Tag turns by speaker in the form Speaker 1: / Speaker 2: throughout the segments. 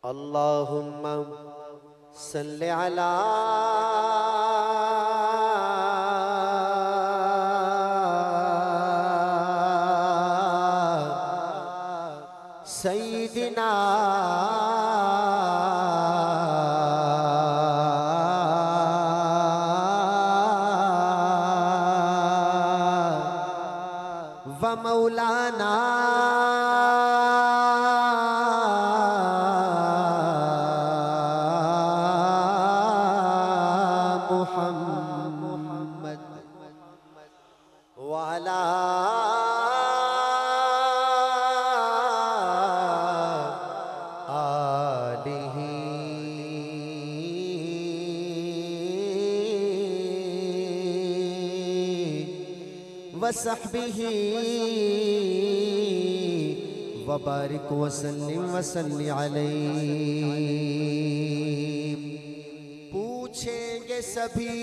Speaker 1: अल्लाहुम्मा सल्लि अला सय्यिदिना व मौलाना मुहम्मद वाला आलिही वसहबिही वबारिक वसल्लिम वसल्लि अलैहि। पूछेंगे सभी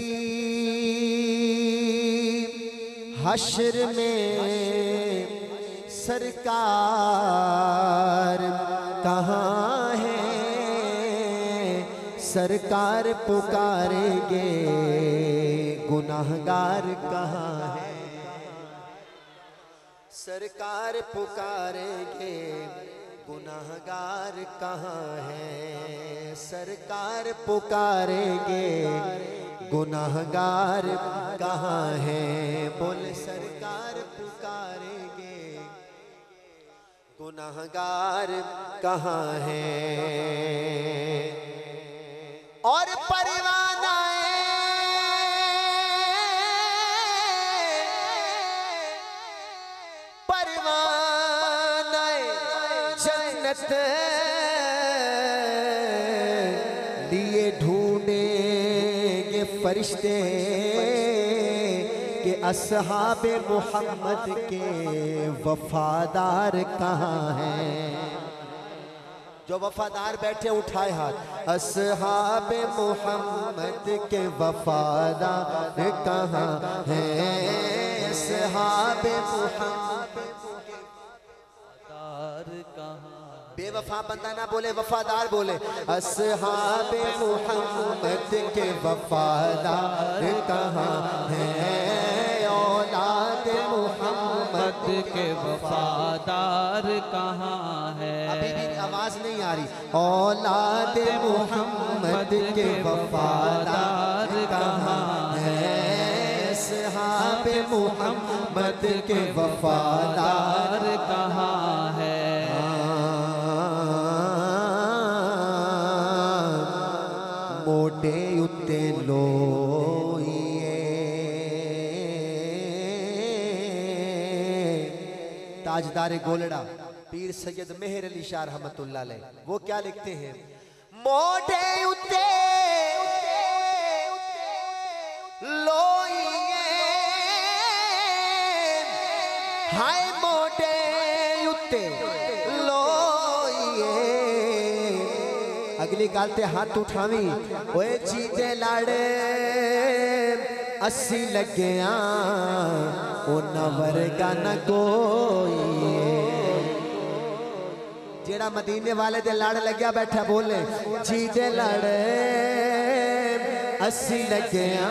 Speaker 1: हश्र में सरकार कहाँ है, सरकार पुकारेंगे गुनाहगार कहाँ है, सरकार पुकारेंगे गुनाहगार कहाँ है, सरकार पुकारेंगे गुनाहगार कहाँ है। बोले सरकार पुकारेंगे गुनाहगार कहाँ है। और परवाना जन्नत लिए ढूंढेंगे फरिश्ते कि अस्हाबे मोहम्मद के वफादार कहाँ हैं। जो वफादार बैठे उठाए हाथ। अस्हाबे मोहम्मद के वफादार कहाँ हैं, अस्हाबे मोहम्मद बेवफा बंदा ना बोले, वफादार बोले। अस्हाबे मोहम्मद के वफादार कहाँ हैं, औलाद मोहम्मद के वफादार कहाँ है। अभी भी आवाज नहीं आ रही। औलाद मोहम्मद के वफादार कहाँ है, अस्हाबे मोहम्मद के वफादार कहाँ है। मोटे उत्ते लोइए ताजदार गोलड़ा पीर सैयद मेहर अली शाह रहमतुल्लाह अलैह वो क्या लिखते हैं। मोटे उत्ते लोइए हाय मोटे उत्ते अगली गाल ते हाथ उठावी। ओए जीते लाड़े अस्सी लग्या ओ नवरगा न कोई। जेड़ा मदीने वाले दे लाड़ लग्या बैठा बोले जीते लाड़े अस्सी लग्या।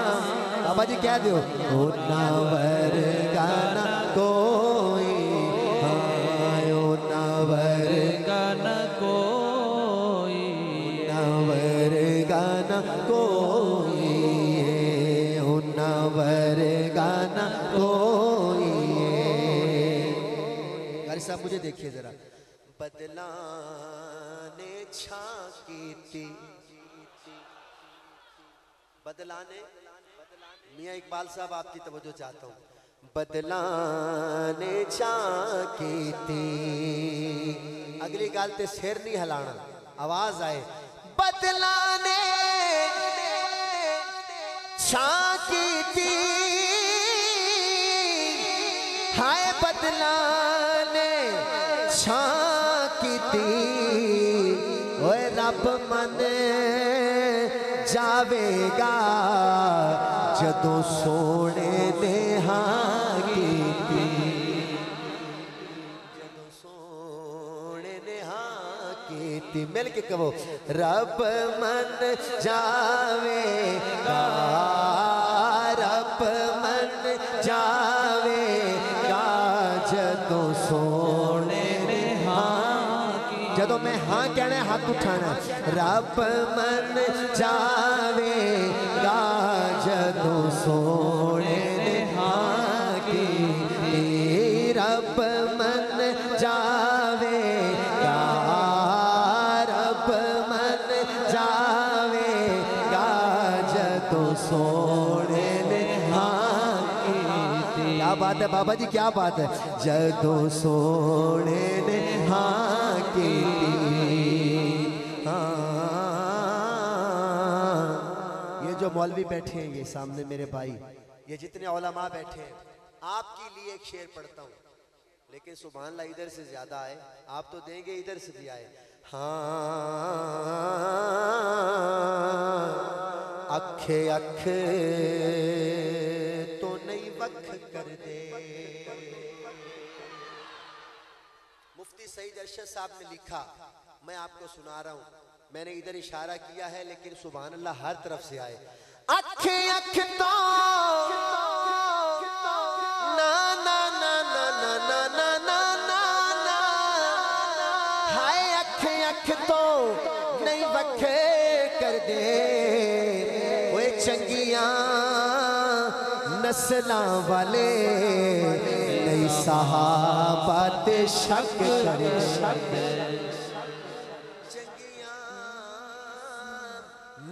Speaker 1: बाबा जी क्या दो ओ नवरगा न कोई, ओ नवरगा न कोई, गाना कोई हुन्नवर गाना कोई। गारी साहब मुझे देखिए जरा। बदलाने छाकी थी, बदलाने मियाँ इकबाल साहब आपकी तवज्जो चाहता हूँ। बदलाने छाकी थी अगली गाल ते शेर नहीं हिलाना आवाज आए। बदलाने छाकी थी हाय बदलाने छाकी थी। ओए रब मन जावेगा जदों सोने ने हाँ की थी, जदों सोने ने हाँ की थी। मिल के कहो रब मन जावेगा, रब मन जावेगा जदों सोने ने हाँ, जदों मैं हाँ कहना है हाथ उठाना, रब मन जावेगा जदों सोने ने हाँ की, रब मन जावेगा, रब मन जावेगा जदों सोने ने हाँ की। क्या बात है बाबा जी, क्या बात है, जदों सोने ने हाँ की। ये जो मौलवी बैठे हैं ये सामने मेरे भाई, ये जितने औलमा बैठे हैं, आपके लिए एक शेर पढ़ता हूँ, लेकिन सुभान अल्लाह इधर से ज्यादा आए, आप तो देंगे इधर से भी आए। हाँ अखे अख तो नहीं वख कर दे। मुफ्ती सईद अरशद साहब ने लिखा, मैं आपको सुना रहा हूं, मैंने इधर इशारा किया है लेकिन सुभान अल्लाह हर तरफ से आए। अखे अख तो ना ना ना ना ना ना ना ना ना, हाय अखे अख तो नहीं वखे कर दे, ओए चंगियां नस्लां वाले नहीं सहाबा ते शक करे,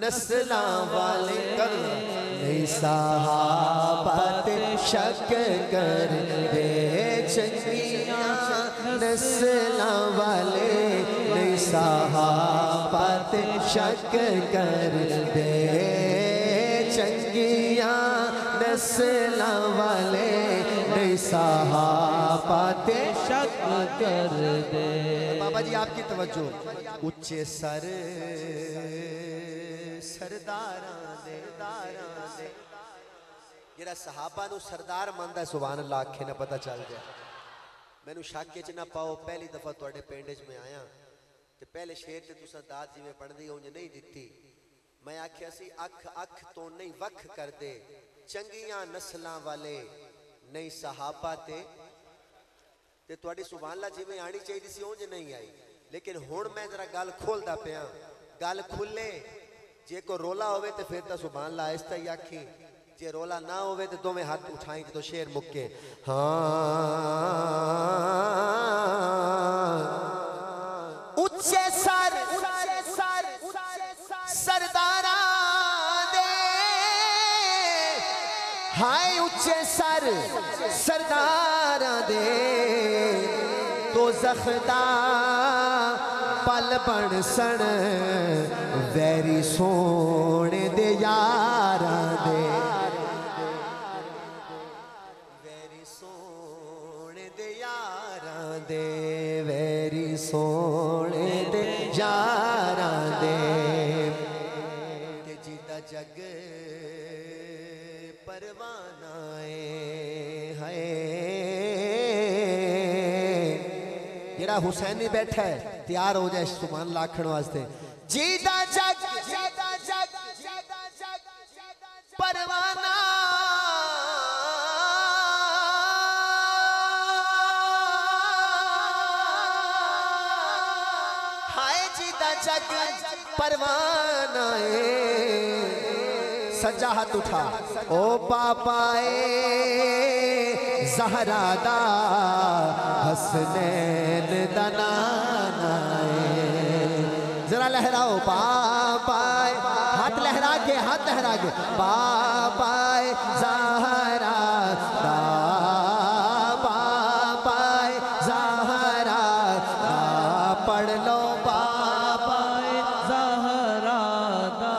Speaker 1: नस्लां वाले कर नहीं सहाबा ते शक कर दे, चंगियां नस्लां वाले नहीं सहाबा ते शक कर दे, चंगियां नस्लां वाले नहीं सहाबा ते शक कर दे। बाबा जी आपकी तवज्जो, उच्चे सर सरदारां दे दारां दे, जेड़ा सहाबा नू सरदार मनदा सुभान अल्लाह आखे ना पता चल जाए। मैनू शक च ना पाओ, पहली दफा तुहाडे पिंड च मैं आया ते पहले शेर ते तुसां दात जिवें पढ़दी उंज नहीं दित्ती। मैं आख्या सी अख अख तो नहीं वख कर दे, चंगियां नस्लां वाले नहीं सहाबा ते तुहाडी सुभान अल्लाह जिवें आनी चाहिए सी उंज नहीं आई। लेकिन हुण मैं जरा गल खोलदा पिया, गल खुले, जे को रोला होवे तो फिर तो सुभान अल्लाह आहिस्ता ही आखी, जे रोला ना होवे तो दोवें हाथ उठाई तो शेर मुक्के। हाँ उच्चे सर सरदारा दे, हाय उच्चे सर सरदारा दे, तो जखदा पल बन सन वैरी सोने दे यारा दे, वैरी सोने दे यारा दे, वैरी सोने दे यारा दे, जीता जग परवाना है। जेड़ा हुसैनी बैठा है तैयार हो जाए सुभान अल्लाह आखण वास्ते, जीता जग परवाना हाय, जीता जग परवाना सज्जा हाथ उठा, ओ पापाए ज़हरा दा हसनैन दा नाना, जरा लहराओ पापाए, हाथ लहरा के पापाए ज़हरा दा, पापाए ज़हरा दा, पढ़ लो पापाए ज़हरा दा,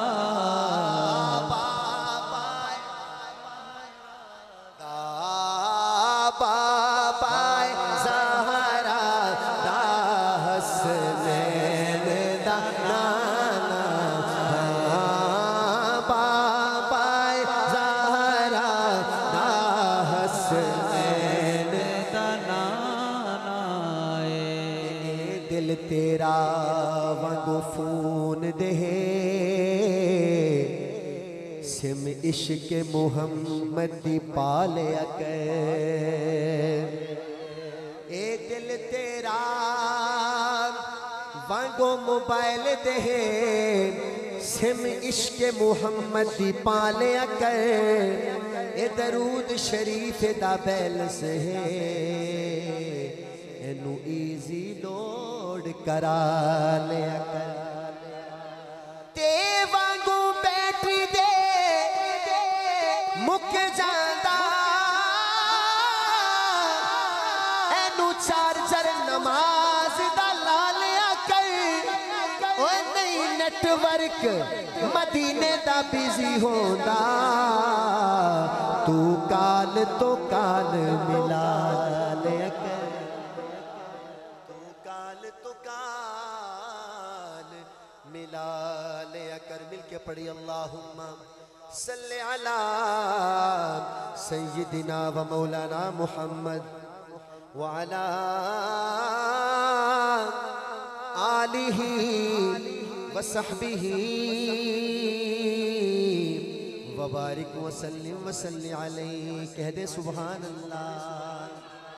Speaker 1: पापाए ज़हरा दा हसनैन दा नाना, पापाए ज़हरा फोन दे सिम इश्क मुहम्मद दी पालिया कर ए दिल तेरा वांगो मोबाइल दे सिम इश्क मुहम्मद दी पालिया कर ए दरूद शरीफ दा बैलेंस है एनू इजी लोड करा लिया कर ते वांगू बैटरी दे मुक जांदा एनू चार्जर नमाज दा ला लिया कर ओ नहीं नेटवर्क मदीने दा बिजी होंदा तू काल तो काल मिला लिया कर तू काल तो काल मिला लिया कर मिलके पढ़ी अल्लाहुम्मा सल्ले अला सय्यिदिना व मौलाना मुहम्मद व अला आलिही व सहबिही व बारिक व सल्लिम व सल्ली अलैहि कह दे सुभान अल्लाह।